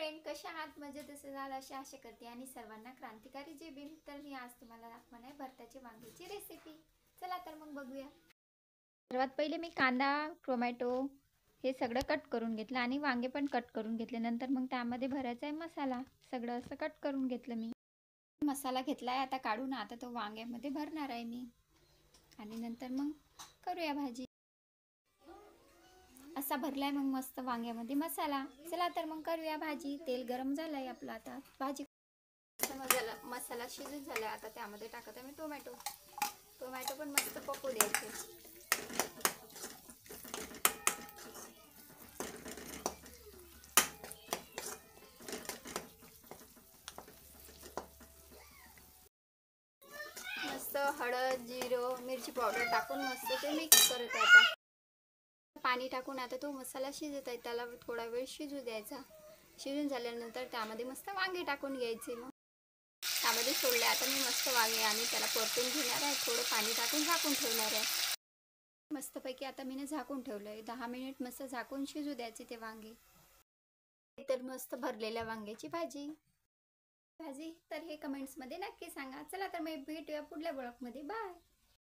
Friend, कशा आहात? मजेत असाल अशी आशा करते आणि सर्वांना क्रांतिकारी जे बिल. तर मी आज तुम्हाला दाखवणार आहे भरताची वांग्याची रेसिपी. चला तर मग बघूया. सर्वात पहिले मी कांदा, टोमॅटो हे सगळं कट करून घेतलं आणि वांगे पण कट करून घेतले. नंतर मग त्यामध्ये भरायचा आहे मसाला. सगळं असं कट करून घेतलं मी. मसाला घेतला आहे आता काढून. आता तो वांग्यामध्ये भरणार आहे मी आणि नंतर मग करूया भाजी. असा भरलाय मग मस्त वांग्यामध्ये मसाला. चला तर मग करूया भाजी. तेल गरम झालंय आपलं. आता भाजी मसाला शिजून झाला. आता त्यामध्ये टाकत आहे मी टोमॅटो. टोमॅटो पण मस्त पकू द्यायचे. मस्त हळद, जिरं, मिरची पावडर टाकून मस्त ते मिक्स करत आहे. आता पाणी टाकून आता तो मसाला शिजत आहे. त्याला थोडा वेळ शिजू द्यायचा. शिजून झाल्यानंतर त्यामध्ये मस्त वांगे टाकून घ्यायचे. मग त्यामध्ये सोडले. आता मी मस्त वांगे आणि त्याला परतून घेणार आहे. थोडं पाणी टाकून झाकून ठेवणार आहे. मस्तपैकी आता मी झाकून ठेवलंय. 10 मिनिट मस्त झाकून शिजू द्यायचे ते वांगे. तर मस्त भरलेल्या वांग्याची भाजी. तर हे कमेंट्समध्ये नक्की सांगा. चला तर मग भेटूया पुढल्या ब्लॉगमध्ये. बाय.